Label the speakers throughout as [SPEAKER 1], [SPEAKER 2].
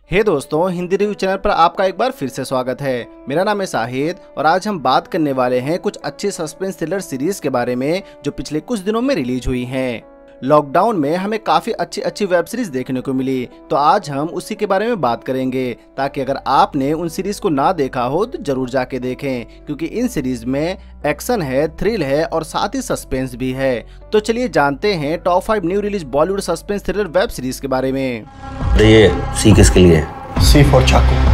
[SPEAKER 1] हे दोस्तों, Hindi review channel पर आपका एक बार फिर से स्वागत है। मेरा नाम है शाहिद और आज हम बात करने वाले हैं कुछ अच्छी सस्पेंस थ्रिलर सीरीज के बारे में जो पिछले कुछ दिनों में रिलीज हुई हैं। लॉकडाउन में हमें काफी अच्छी वेब सीरीज देखने को मिली, तो आज हम उसी के बारे में बात करेंगे ताकि अगर आपने उन सीरीज को ना देखा हो तो जरूर जाके देखें, क्योंकि इन सीरीज में एक्शन है, थ्रिल है और साथ ही सस्पेंस भी है। तो चलिए जानते हैं top 5 new release Bollywood suspense thriller web series के बारे में।
[SPEAKER 2] ये सी किसके लिए?
[SPEAKER 3] सी फॉर चाकू।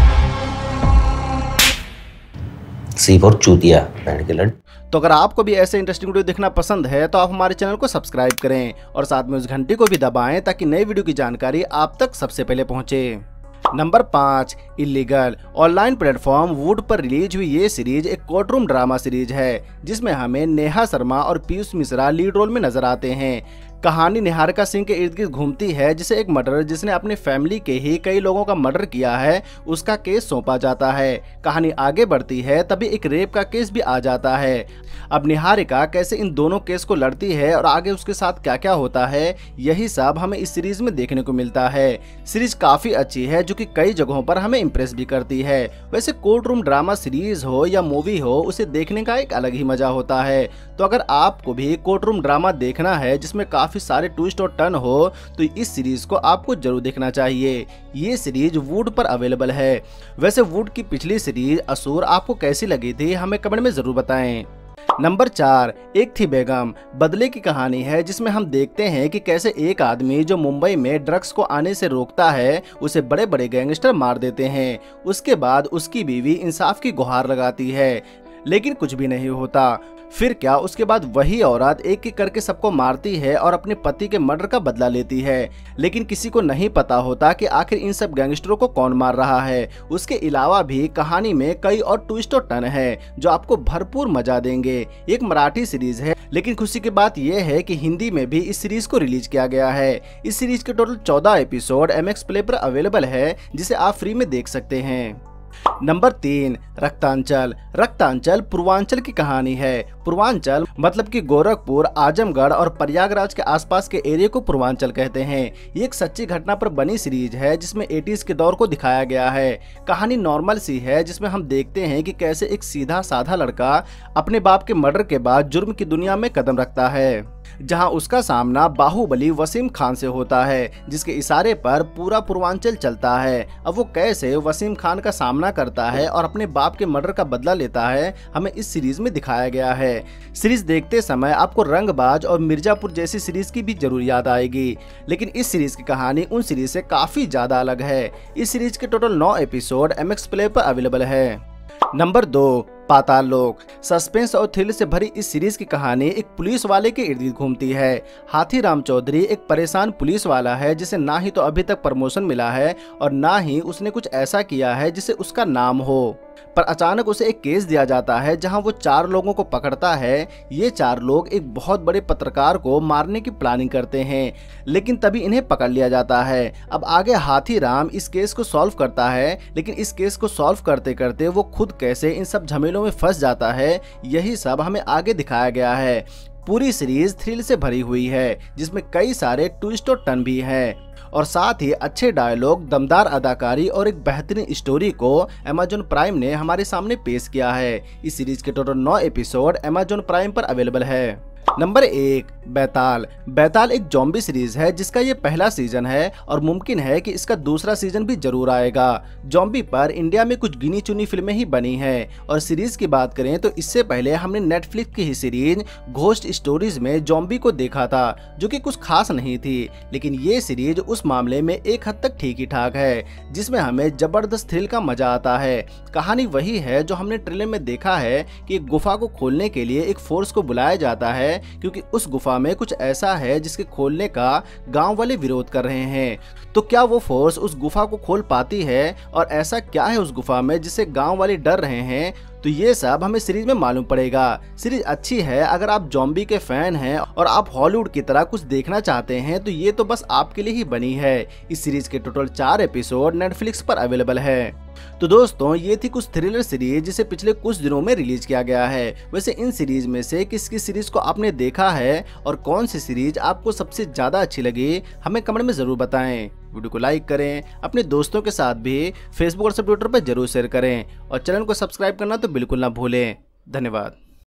[SPEAKER 2] सी फॉर चूतिया बैंड के लड़।
[SPEAKER 1] तो अगर आपको भी ऐसे इंटरेस्टिंग वीडियो देखना पसंद है तो आप हमारे चैनल को सब्सक्राइब करें और साथ में उस घंटी को भी दबाएं ताकि नई वीडियो की जानकारी आप तक सबसे पहले पहुंचे। Number 5, illegal. Online platform would पर रिलीज हुई ये सीरीज एक कोर्टरूम ड्रामा सीरीज है जिसमें हमें नेहा शर्मा और पीयूष मिश्रा लीड रोल में नजर आते हैं। कहानी निहारिका सिंह के इर्द गिर्द घूमती है, जिसे एक मर्डर जिसने अपनी फैमिली के ही कई लोगों का मर्डर किया है उसका केस सौंपा जाता है। कहानी आगे बढ़ती है तभी एक रेप का केस भी आ जाता है। अब निहारिका कैसे इन दोनों केस को लड़ती है और आगे उसके साथ क्या क्या होता है, यही सब हमें इस सीरीज में देखने को मिलता है। सीरीज काफी अच्छी है जो कि कई जगहों पर हमें इम्प्रेस भी करती है। वैसे कोर्ट रूम ड्रामा सीरीज हो या मूवी हो, उसे देखने का एक अलग ही मजा होता है। तो अगर आपको भी कोर्ट रूम ड्रामा देखना है जिसमें काफी सारे ट्विस्ट और टर्न हो तो इस सीरीज को आपको जरूर देखना चाहिए। ये सीरीज वुड पर अवेलेबल है। वैसे वुड की पिछली सीरीज असुर आपको कैसी लगी थी हमें कमेंट में जरूर बताएं। नंबर 4, एक थी बेगम। बदले की कहानी है जिसमें हम देखते हैं कि कैसे एक आदमी जो मुंबई में ड्रग्स को आने से रोकता है उसे बड़े बड़े गैंगस्टर मार देते हैं। उसके बाद उसकी बीवी इंसाफ की गुहार लगाती है लेकिन कुछ भी नहीं होता। फिर क्या, उसके बाद वही औरत एक एक करके सबको मारती है और अपने पति के मर्डर का बदला लेती है, लेकिन किसी को नहीं पता होता कि आखिर इन सब गैंगस्टरों को कौन मार रहा है। उसके अलावा भी कहानी में कई और ट्विस्ट और टर्न है जो आपको भरपूर मजा देंगे। एक मराठी सीरीज है, लेकिन खुशी की बात यह है कि हिंदी में भी इस सीरीज को रिलीज किया गया है। इस सीरीज के टोटल 14 एपिसोड MX प्ले पर अवेलेबल है जिसे आप फ्री में देख सकते हैं। नंबर 3, रक्तांचल। रक्तांचल पूर्वांचल की कहानी है। पूर्वांचल मतलब कि गोरखपुर, आजमगढ़ और प्रयागराज के आसपास के एरिया को पूर्वांचल कहते हैं। ये एक सच्ची घटना पर बनी सीरीज है जिसमें 80s के दौर को दिखाया गया है। कहानी नॉर्मल सी है जिसमें हम देखते हैं कि कैसे एक सीधा साधा लड़का अपने बाप के मर्डर के बाद जुर्म की दुनिया में कदम रखता है, जहां उसका सामना बाहुबली वसीम खान से होता है जिसके इशारे पर पूरा पूर्वांचल चलता है। अब वो कैसे वसीम खान का सामना करता है और अपने बाप के मर्डर का बदला लेता है हमें इस सीरीज में दिखाया गया है। सीरीज देखते समय आपको रंगबाज और मिर्जापुर जैसी सीरीज की भी जरूर याद आएगी, लेकिन इस सीरीज की कहानी उन सीरीज से काफी ज्यादा अलग है। इस सीरीज के टोटल 9 एपिसोड MX प्ले पर अवेलेबल है। नंबर 2, पाताल लोक। सस्पेंस और थ्रिल से भरी इस सीरीज की कहानी एक पुलिस वाले के इर्द गिर्द घूमती है। हाथीराम चौधरी एक परेशान पुलिस वाला है जिसे ना ही तो अभी तक प्रमोशन मिला है और ना ही उसने कुछ ऐसा किया है जिसे उसका नाम हो, पर अचानक उसे एक केस दिया जाता है जहां वो 4 लोगों को पकड़ता है। ये 4 लोग एक बहुत बड़े पत्रकार को मारने की प्लानिंग करते हैं, लेकिन तभी इन्हें पकड़ लिया जाता है। अब आगे हाथीराम इस केस को सॉल्व करता है, लेकिन इस केस को सॉल्व करते करते वो खुद कैसे इन सब झमेलों में फंस जाता है, यही सब हमें आगे दिखाया गया है। पूरी सीरीज थ्रिल से भरी हुई है जिसमें कई सारे ट्विस्ट और टर्न भी हैं और साथ ही अच्छे डायलॉग, दमदार अदाकारी और एक बेहतरीन स्टोरी को Amazon प्राइम ने हमारे सामने पेश किया है। इस सीरीज के टोटल 9 एपिसोड Amazon प्राइम पर अवेलेबल है। नंबर 1, बैताल। बैताल एक जॉम्बी सीरीज है जिसका ये पहला सीजन है और मुमकिन है कि इसका दूसरा सीजन भी जरूर आएगा। जॉम्बी पर इंडिया में कुछ गिनी चुनी फिल्में ही बनी हैं और सीरीज की बात करें तो इससे पहले हमने नेटफ्लिक्स की ही सीरीज घोस्ट स्टोरीज में जॉम्बी को देखा था जो कि कुछ खास नहीं थी, लेकिन ये सीरीज उस मामले में एक हद तक ठीक ही ठाक है जिसमें हमें जबरदस्त थ्रिल का मजा आता है। कहानी वही है जो हमने ट्रेलर में देखा है कि एक गुफा को खोलने के लिए एक फोर्स को बुलाया जाता है क्योंकि उस गुफा में कुछ ऐसा है जिसके खोलने का गांव वाले विरोध कर रहे हैं। तो क्या वो फोर्स उस गुफा को खोल पाती है और ऐसा क्या है उस गुफा में जिससे गांव वाले डर रहे हैं, तो ये सब हमें सीरीज में मालूम पड़ेगा। सीरीज अच्छी है अगर आप जॉम्बी के फैन हैं और आप हॉलीवुड की तरह कुछ देखना चाहते हैं तो ये तो बस आपके लिए ही बनी है। इस सीरीज के टोटल 4 एपिसोड नेटफ्लिक्स पर अवेलेबल है। तो दोस्तों ये थी कुछ थ्रिलर सीरीज जिसे पिछले कुछ दिनों में रिलीज किया गया है। वैसे इन सीरीज में से किस किस सीरीज को आपने देखा है और कौन सी सीरीज आपको सबसे ज्यादा अच्छी लगी, हमें कमेंट में जरूर बताएं। वीडियो को लाइक करें, अपने दोस्तों के साथ भी फेसबुक और ट्विटर पर जरूर शेयर करें और चैनल को सब्सक्राइब करना तो बिल्कुल ना भूलें। धन्यवाद।